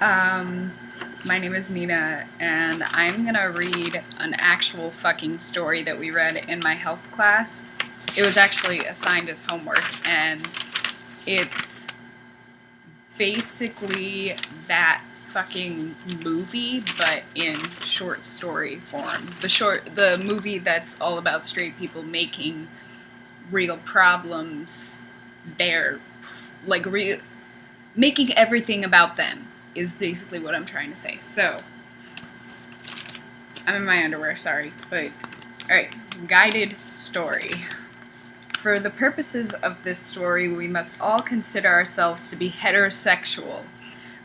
Um, my name is Nina, and I'm gonna read an actual fucking story that we read in my health class. It was actually assigned as homework, and it's basically that fucking movie, but in short story form. The movie that's all about straight people making real problems their, like, making everything about them is basically what I'm trying to say. So, I'm in my underwear, sorry, but alright, guided story. For the purposes of this story, we must all consider ourselves to be heterosexual,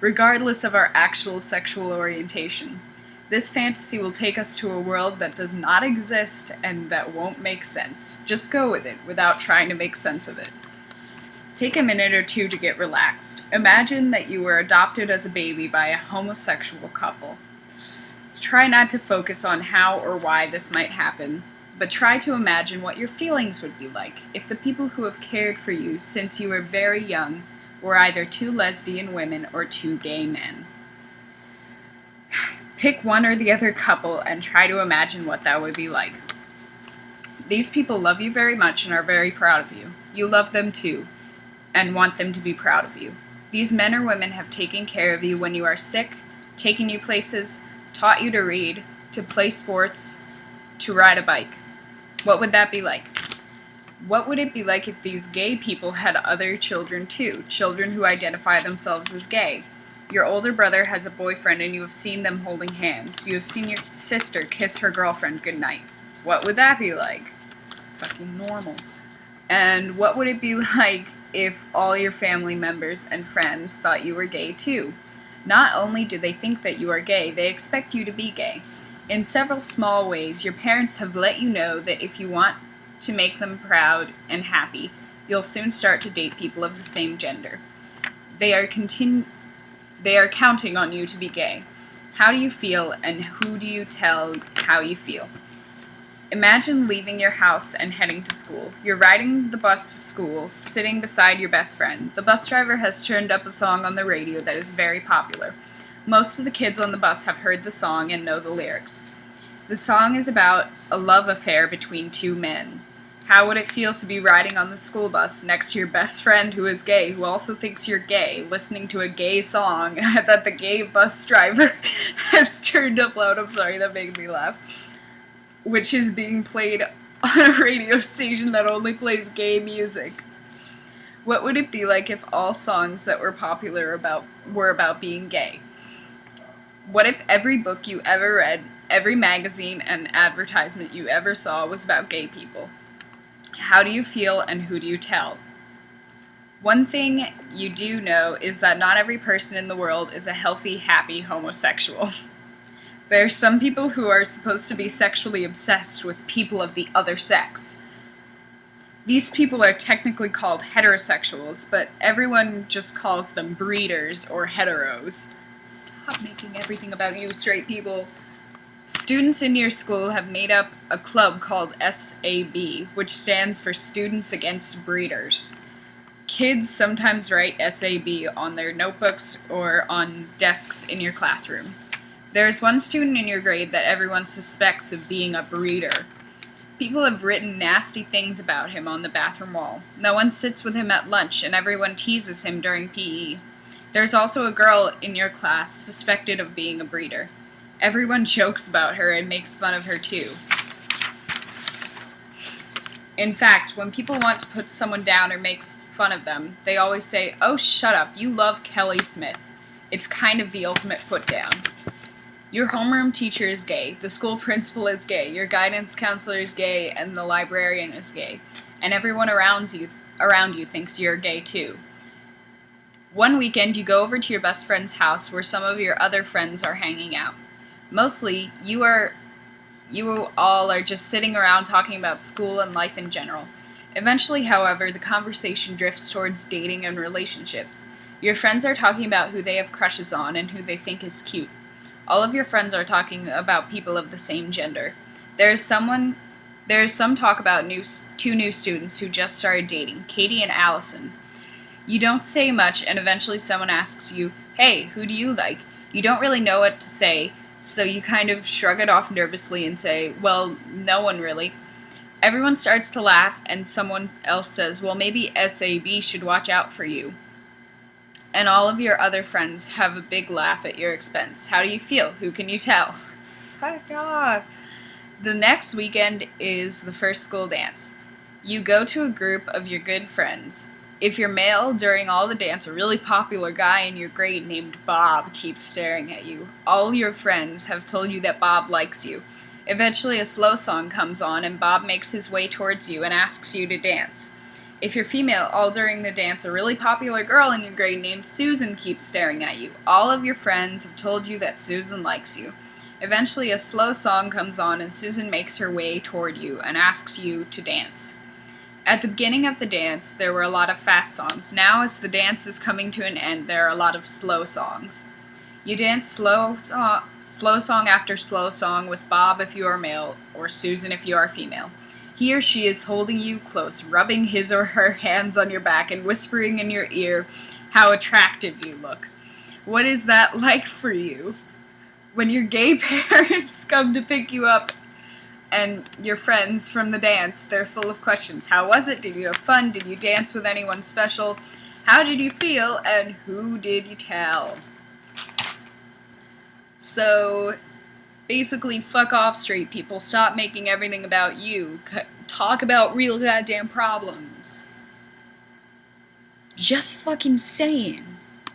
regardless of our actual sexual orientation. This fantasy will take us to a world that does not exist and that won't make sense. Just go with it without trying to make sense of it. Take a minute or two to get relaxed. Imagine that you were adopted as a baby by a homosexual couple. Try not to focus on how or why this might happen, but try to imagine what your feelings would be like if the people who have cared for you since you were very young were either two lesbian women or two gay men. Pick one or the other couple and try to imagine what that would be like. These people love you very much and are very proud of you. You love them too, and want them to be proud of you. These men or women have taken care of you when you are sick, taken you places, taught you to read, to play sports, to ride a bike. What would that be like? What would it be like if these gay people had other children too, children who identify themselves as gay? Your older brother has a boyfriend and you have seen them holding hands. You have seen your sister kiss her girlfriend goodnight. What would that be like? Fucking normal. And what would it be like if all your family members and friends thought you were gay too? Not only do they think that you are gay, they expect you to be gay. In several small ways, your parents have let you know that if you want to make them proud and happy, you'll soon start to date people of the same gender. They are counting on you to be gay. How do you feel, and who do you tell how you feel? Imagine leaving your house and heading to school. You're riding the bus to school, sitting beside your best friend. The bus driver has turned up a song on the radio that is very popular. Most of the kids on the bus have heard the song and know the lyrics. The song is about a love affair between two men. How would it feel to be riding on the school bus next to your best friend who is gay, who also thinks you're gay, listening to a gay song that the gay bus driver has turned up loud? I'm sorry, that made me laugh. Which is being played on a radio station that only plays gay music. What would it be like if all songs that were popular were about being gay? What if every book you ever read, every magazine and advertisement you ever saw was about gay people? How do you feel, and who do you tell? One thing you do know is that not every person in the world is a healthy, happy homosexual. There are some people who are supposed to be sexually obsessed with people of the other sex. These people are technically called heterosexuals, but everyone just calls them breeders or heteros. Stop making everything about you, straight people. Students in your school have made up a club called SAB, which stands for Students Against Breeders. Kids sometimes write SAB on their notebooks or on desks in your classroom. There is one student in your grade that everyone suspects of being a breeder. People have written nasty things about him on the bathroom wall. No one sits with him at lunch, and everyone teases him during PE. There's also a girl in your class suspected of being a breeder. Everyone jokes about her and makes fun of her too. In fact, when people want to put someone down or make fun of them, they always say, "Oh, shut up, you love Kelly Smith." It's kind of the ultimate put down. Your homeroom teacher is gay, the school principal is gay, your guidance counselor is gay, and the librarian is gay. And everyone around you thinks you're gay too. One weekend you go over to your best friend's house where some of your other friends are hanging out. Mostly, you all are just sitting around talking about school and life in general. Eventually, however, the conversation drifts towards dating and relationships. Your friends are talking about who they have crushes on and who they think is cute. All of your friends are talking about people of the same gender. There is some talk about two new students who just started dating, Katie and Allison. You don't say much, and eventually someone asks you, Hey, who do you like? You don't really know what to say, so you kind of shrug it off nervously and say, well, no one really. Everyone starts to laugh, and someone else says, well, maybe SAB should watch out for you. And all of your other friends have a big laugh at your expense. How do you feel? Who can you tell? Fuck off. The next weekend is the first school dance. You go to a group of your good friends. If you're male, during all the dance, a really popular guy in your grade named Bob keeps staring at you. All your friends have told you that Bob likes you. Eventually, a slow song comes on, and Bob makes his way towards you and asks you to dance. If you're female, all during the dance, a really popular girl in your grade named Susan keeps staring at you. All of your friends have told you that Susan likes you. Eventually, a slow song comes on, and Susan makes her way toward you and asks you to dance. At the beginning of the dance, there were a lot of fast songs. Now, as the dance is coming to an end, there are a lot of slow songs. You dance slow song after slow song with Bob if you are male, or Susan if you are female. He or she is holding you close, rubbing his or her hands on your back and whispering in your ear how attractive you look. What is that like for you? When your gay parents come to pick you up and your friends from the dance, they're full of questions. How was it? Did you have fun? Did you dance with anyone special? How did you feel? And who did you tell? So, basically, fuck off, straight people. Stop making everything about you. Talk about real goddamn problems. Just fucking saying.